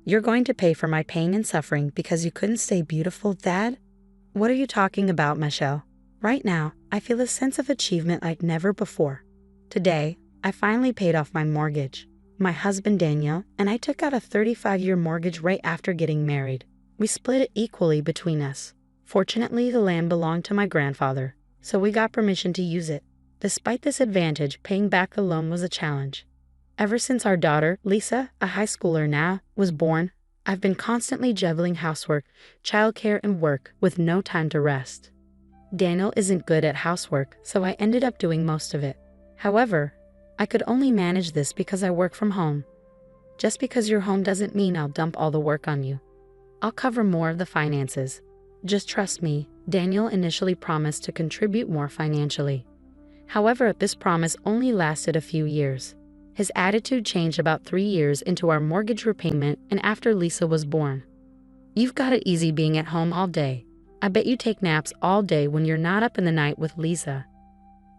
You're going to pay for my pain and suffering because you couldn't stay beautiful, Dad? What are you talking about, Michelle? Right now, I feel a sense of achievement like never before. Today, I finally paid off my mortgage. My husband Daniel and I took out a 35-year mortgage right after getting married. We split it equally between us. Fortunately, the land belonged to my grandfather, so we got permission to use it. Despite this advantage, paying back the loan was a challenge. Ever since our daughter, Lisa, a high schooler now, was born, I've been constantly juggling housework, childcare, and work with no time to rest. Daniel isn't good at housework, so I ended up doing most of it. However, I could only manage this because I work from home. Just because you're home doesn't mean I'll dump all the work on you. I'll cover more of the finances. Just trust me. Daniel initially promised to contribute more financially. However, this promise only lasted a few years. His attitude changed about 3 years into our mortgage repayment and after Lisa was born. You've got it easy being at home all day. I bet you take naps all day when you're not up in the night with Lisa.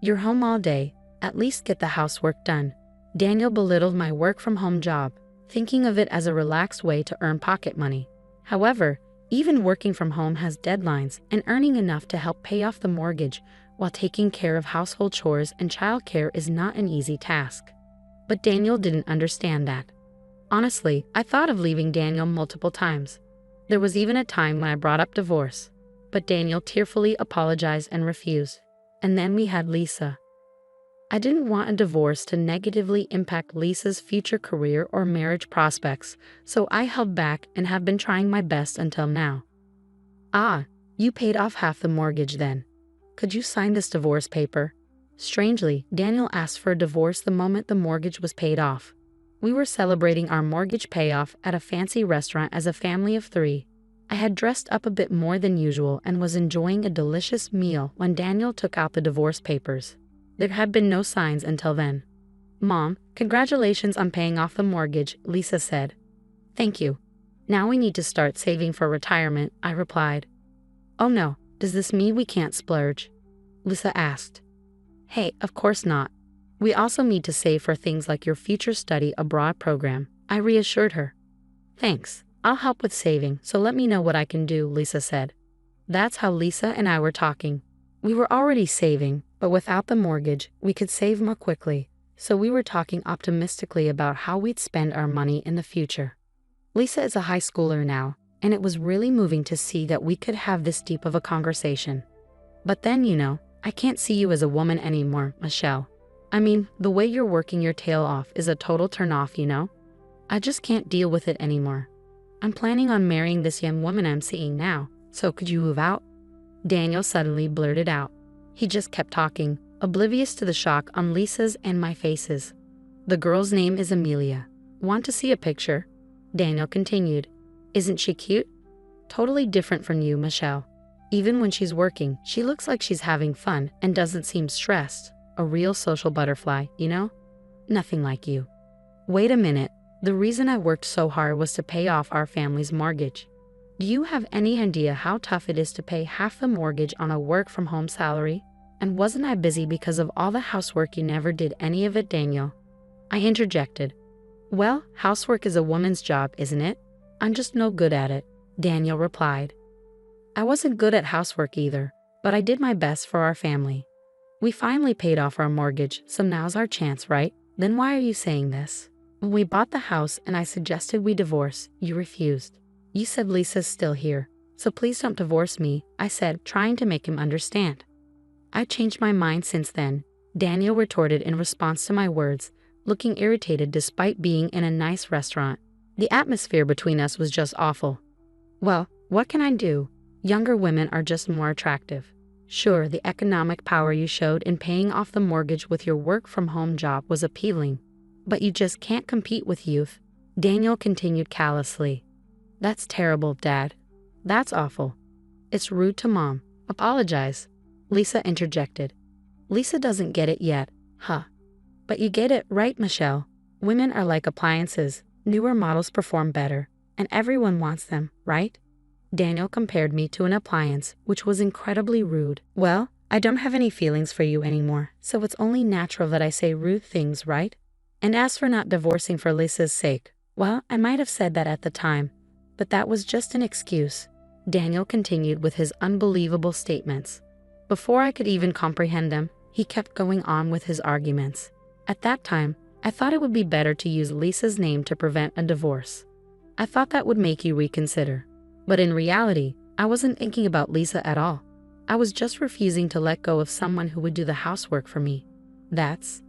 You're home all day. At least get the housework done. Daniel belittled my work-from-home job, thinking of it as a relaxed way to earn pocket money. However, even working from home has deadlines, and earning enough to help pay off the mortgage while taking care of household chores and childcare is not an easy task. But Daniel didn't understand that. Honestly, I thought of leaving Daniel multiple times. There was even a time when I brought up divorce, but Daniel tearfully apologized and refused. And then we had Lisa. I didn't want a divorce to negatively impact Lisa's future career or marriage prospects, so I held back and have been trying my best until now. Ah, you paid off half the mortgage then. Could you sign this divorce paper? Strangely, Daniel asked for a divorce the moment the mortgage was paid off. We were celebrating our mortgage payoff at a fancy restaurant as a family of 3. I had dressed up a bit more than usual and was enjoying a delicious meal when Daniel took out the divorce papers. There had been no signs until then. Mom, congratulations on paying off the mortgage, Lisa said. Thank you. Now we need to start saving for retirement, I replied. Oh no, does this mean we can't splurge? Lisa asked. Hey, of course not. We also need to save for things like your future study abroad program, I reassured her. Thanks, I'll help with saving, so let me know what I can do, Lisa said. That's how Lisa and I were talking. We were already saving, but without the mortgage, we could save more quickly, so we were talking optimistically about how we'd spend our money in the future. Lisa is a high schooler now, and it was really moving to see that we could have this deep of a conversation. But then, I can't see you as a woman anymore, Michelle. I mean, the way you're working your tail off is a total turn-off, I just can't deal with it anymore. I'm planning on marrying this young woman I'm seeing now, so could you move out? Daniel suddenly blurted out. He just kept talking, oblivious to the shock on Lisa's and my faces. The girl's name is Amelia. Want to see a picture? Daniel continued. Isn't she cute? Totally different from you, Michelle. Even when she's working, she looks like she's having fun and doesn't seem stressed. A real social butterfly, Nothing like you. Wait a minute. The reason I worked so hard was to pay off our family's mortgage. Do you have any idea how tough it is to pay half the mortgage on a work-from-home salary? And wasn't I busy because of all the housework? You never did any of it, Daniel. I interjected. Well, housework is a woman's job, isn't it? I'm just no good at it, Daniel replied. I wasn't good at housework either, but I did my best for our family. We finally paid off our mortgage, so now's our chance, right? Then why are you saying this? When we bought the house and I suggested we divorce, you refused. You said Lisa's still here, so please don't divorce me, I said, trying to make him understand. I changed my mind since then, Daniel retorted in response to my words, looking irritated despite being in a nice restaurant. The atmosphere between us was just awful. Well, what can I do? Younger women are just more attractive. Sure, the economic power you showed in paying off the mortgage with your work-from-home job was appealing, but you just can't compete with youth, Daniel continued callously. That's terrible, Dad. That's awful. It's rude to Mom. Apologize. Lisa interjected. Lisa doesn't get it yet, huh? But you get it, right, Michelle? Women are like appliances. Newer models perform better, and everyone wants them, right? Daniel compared me to an appliance, which was incredibly rude. Well, I don't have any feelings for you anymore, so it's only natural that I say rude things, right? And as for not divorcing for Lisa's sake, Well, I might have said that at the time, but that was just an excuse. Daniel continued with his unbelievable statements. Before I could even comprehend them, he kept going on with his arguments. At that time, I thought it would be better to use Lisa's name to prevent a divorce. I thought that would make you reconsider. But in reality, I wasn't thinking about Lisa at all. I was just refusing to let go of someone who would do the housework for me. That's...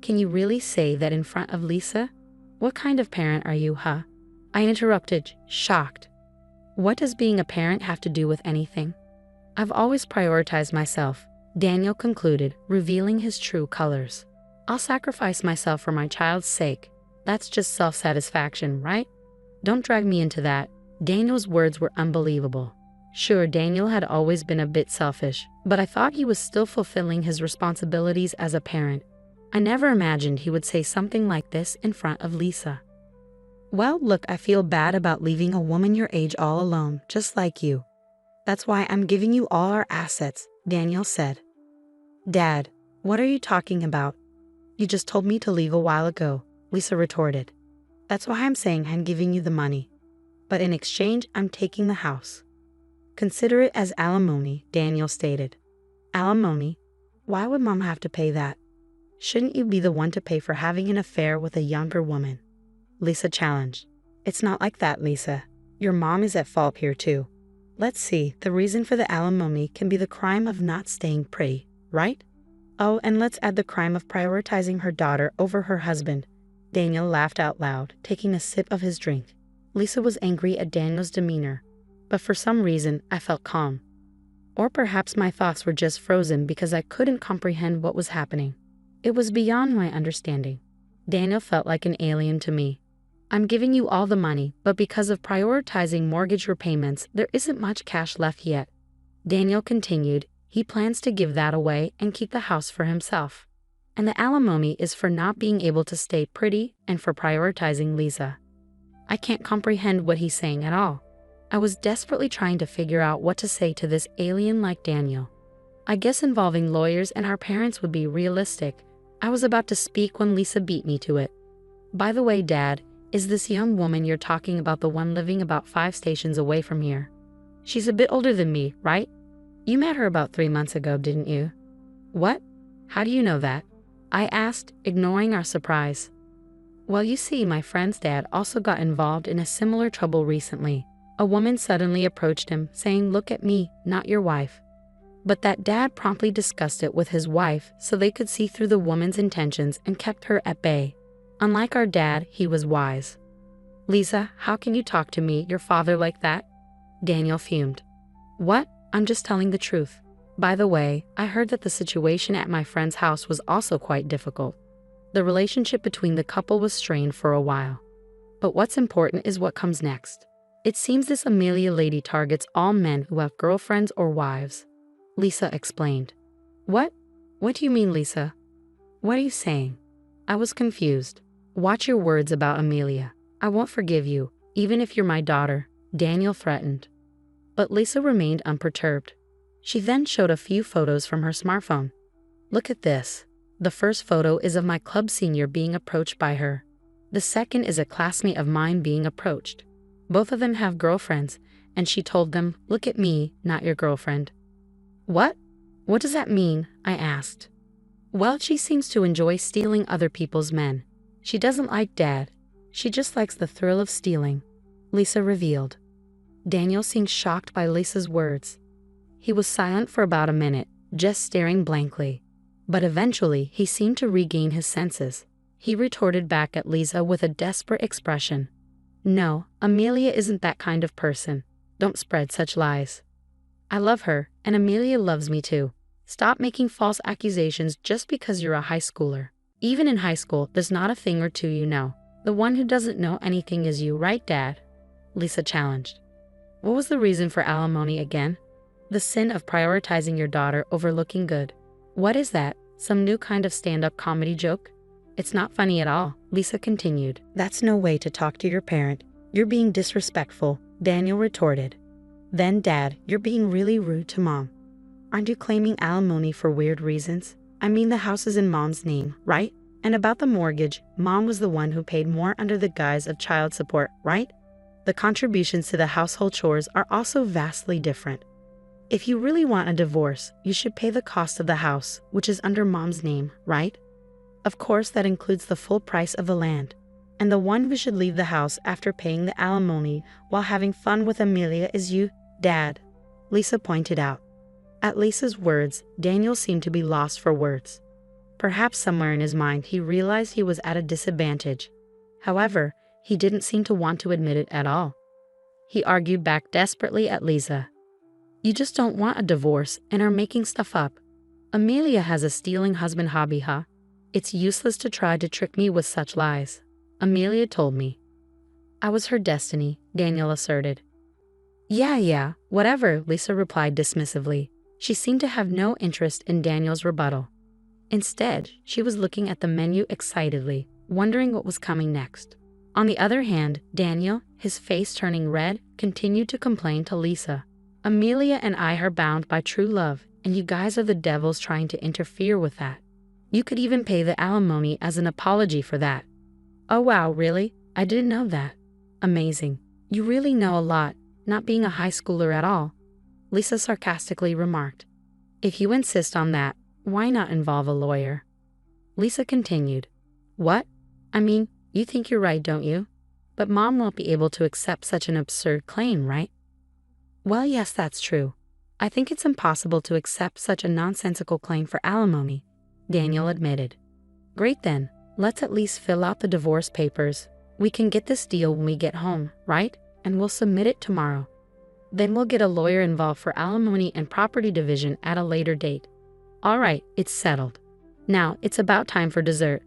Can you really say that in front of Lisa? What kind of parent are you, huh? I interrupted, shocked. What does being a parent have to do with anything? I've always prioritized myself, Daniel concluded, revealing his true colors. I'll sacrifice myself for my child's sake. That's just self-satisfaction, right? Don't drag me into that. Daniel's words were unbelievable. Sure, Daniel had always been a bit selfish, but I thought he was still fulfilling his responsibilities as a parent. I never imagined he would say something like this in front of Lisa. Well, look, I feel bad about leaving a woman your age all alone, just like you. That's why I'm giving you all our assets, Daniel said. Dad, what are you talking about? You just told me to leave a while ago, Lisa retorted. That's why I'm saying I'm giving you the money. But in exchange, I'm taking the house. Consider it as alimony, Daniel stated. Alimony? Why would Mom have to pay that? Shouldn't you be the one to pay for having an affair with a younger woman? Lisa challenged. It's not like that, Lisa. Your mom is at fault here too. Let's see, the reason for the alimony can be the crime of not staying pretty, right? Oh, and let's add the crime of prioritizing her daughter over her husband. Daniel laughed out loud, taking a sip of his drink. Lisa was angry at Daniel's demeanor, but for some reason I felt calm. Or perhaps my thoughts were just frozen because I couldn't comprehend what was happening. It was beyond my understanding. Daniel felt like an alien to me. I'm giving you all the money, but because of prioritizing mortgage repayments, there isn't much cash left yet. Daniel continued, he plans to give that away and keep the house for himself. And the alimony is for not being able to stay pretty and for prioritizing Lisa. I can't comprehend what he's saying at all. I was desperately trying to figure out what to say to this alien like Daniel. I guess involving lawyers and our parents would be realistic. I was about to speak when Lisa beat me to it. By the way, Dad, is this young woman you're talking about the one living about 5 stations away from here? She's a bit older than me, right? You met her about 3 months ago, didn't you? What? How do you know that? I asked, ignoring our surprise. Well, you see, my friend's dad also got involved in a similar trouble recently. A woman suddenly approached him, saying, "Look at me, not your wife." But that dad promptly discussed it with his wife so they could see through the woman's intentions and kept her at bay. Unlike our dad, he was wise. Lisa, how can you talk to me, your father, like that? Daniel fumed. What? I'm just telling the truth. By the way, I heard that the situation at my friend's house was also quite difficult. The relationship between the couple was strained for a while. But what's important is what comes next. It seems this Amelia lady targets all men who have girlfriends or wives. Lisa explained. What? What do you mean, Lisa? What are you saying? I was confused. Watch your words about Amelia. I won't forgive you, even if you're my daughter, Daniel threatened. But Lisa remained unperturbed. She then showed a few photos from her smartphone. Look at this. The first photo is of my club senior being approached by her. The second is a classmate of mine being approached. Both of them have girlfriends, and she told them, "Look at me, not your girlfriend." What? What does that mean? I asked. Well, she seems to enjoy stealing other people's men. She doesn't like Dad. She just likes the thrill of stealing, Lisa revealed. Daniel seemed shocked by Lisa's words. He was silent for about a minute, just staring blankly. But eventually, he seemed to regain his senses. He retorted back at Lisa with a desperate expression. No, Amelia isn't that kind of person. Don't spread such lies. I love her, and Amelia loves me too. Stop making false accusations just because you're a high schooler. Even in high school, there's not a thing or two you know. The one who doesn't know anything is you, right, Dad? Lisa challenged. What was the reason for alimony again? The sin of prioritizing your daughter over looking good. What is that? Some new kind of stand-up comedy joke? It's not funny at all, Lisa continued. That's no way to talk to your parent. You're being disrespectful, Daniel retorted. Then, Dad, you're being really rude to Mom. Aren't you claiming alimony for weird reasons? I mean, the house is in Mom's name, right? And about the mortgage, Mom was the one who paid more under the guise of child support, right? The contributions to the household chores are also vastly different. If you really want a divorce, you should pay the cost of the house, which is under Mom's name, right? Of course, that includes the full price of the land. And the one who should leave the house after paying the alimony while having fun with Amelia is you, Dad, Lisa pointed out. At Lisa's words, Daniel seemed to be lost for words. Perhaps somewhere in his mind he realized he was at a disadvantage. However, he didn't seem to want to admit it at all. He argued back desperately at Lisa. You just don't want a divorce and are making stuff up. Amelia has a stealing husband hobby, huh? It's useless to try to trick me with such lies. Amelia told me. I was her destiny, Daniel asserted. Yeah, whatever, Lisa replied dismissively. She seemed to have no interest in Daniel's rebuttal. Instead, she was looking at the menu excitedly, wondering what was coming next. On the other hand, Daniel, his face turning red, continued to complain to Lisa. Amelia and I are bound by true love, and you guys are the devils trying to interfere with that. You could even pay the alimony as an apology for that. Oh wow, really? I didn't know that. Amazing. You really know a lot, not being a high schooler at all, Lisa sarcastically remarked. If you insist on that, why not involve a lawyer? Lisa continued. What? I mean, you think you're right, don't you? But Mom won't be able to accept such an absurd claim, right? Well, yes, that's true. I think it's impossible to accept such a nonsensical claim for alimony, Daniel admitted. Great then, let's at least fill out the divorce papers. We can get this deal when we get home, right? And we'll submit it tomorrow. Then we'll get a lawyer involved for alimony and property division at a later date. All right, it's settled. Now, it's about time for dessert.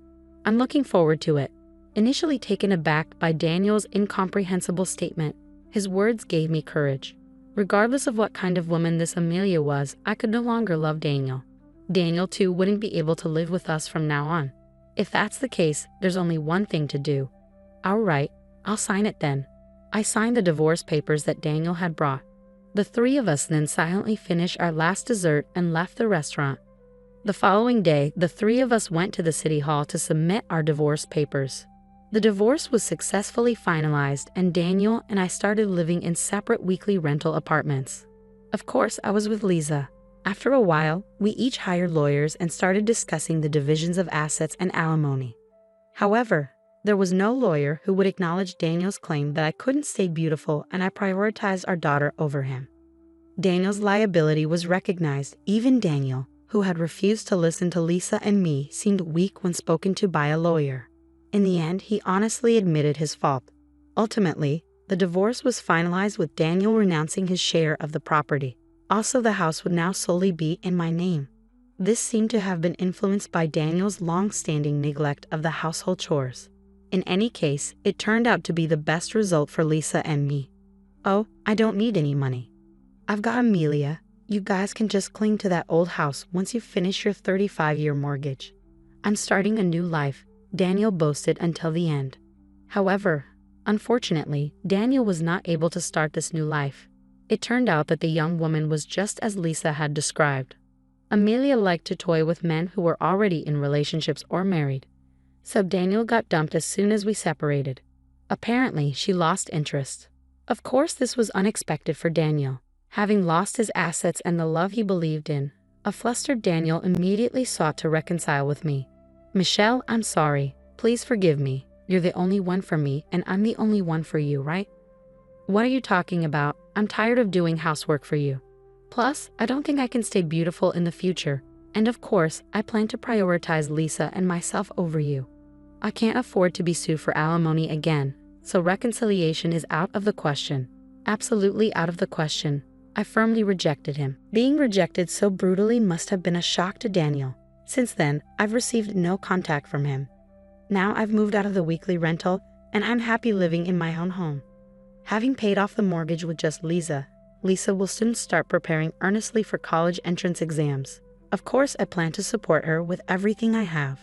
I'm looking forward to it. Initially taken aback by Daniel's incomprehensible statement, his words gave me courage. Regardless of what kind of woman this Amelia was, I could no longer love Daniel. Daniel, too, wouldn't be able to live with us from now on. If that's the case, there's only one thing to do. All right, I'll sign it then. I signed the divorce papers that Daniel had brought. The three of us then silently finished our last dessert and left the restaurant. The following day, the three of us went to the city hall to submit our divorce papers. The divorce was successfully finalized, and Daniel and I started living in separate weekly rental apartments. Of course, I was with Lisa. After a while, we each hired lawyers and started discussing the divisions of assets and alimony. However, there was no lawyer who would acknowledge Daniel's claim that I couldn't stay beautiful and I prioritized our daughter over him. Daniel's liability was recognized. Even Daniel, who had refused to listen to Lisa and me, seemed weak when spoken to by a lawyer. In the end, he honestly admitted his fault. Ultimately, the divorce was finalized with Daniel renouncing his share of the property. Also, the house would now solely be in my name. This seemed to have been influenced by Daniel's long-standing neglect of the household chores. In any case, it turned out to be the best result for Lisa and me. Oh, I don't need any money. I've got Amelia. You guys can just cling to that old house once you finish your 35-year mortgage. I'm starting a new life, Daniel boasted until the end. However, unfortunately, Daniel was not able to start this new life. It turned out that the young woman was just as Lisa had described. Amelia liked to toy with men who were already in relationships or married. So Daniel got dumped as soon as we separated. Apparently, she lost interest. Of course, this was unexpected for Daniel. Having lost his assets and the love he believed in, a flustered Daniel immediately sought to reconcile with me. Michelle, I'm sorry. Please forgive me. You're the only one for me, and I'm the only one for you, right? What are you talking about? I'm tired of doing housework for you. Plus, I don't think I can stay beautiful in the future. And of course, I plan to prioritize Lisa and myself over you. I can't afford to be sued for alimony again, so reconciliation is out of the question. Absolutely out of the question. I firmly rejected him. Being rejected so brutally must have been a shock to Daniel. Since then, I've received no contact from him. Now I've moved out of the weekly rental, and I'm happy living in my own home. Having paid off the mortgage with just Lisa will soon start preparing earnestly for college entrance exams. Of course, I plan to support her with everything I have.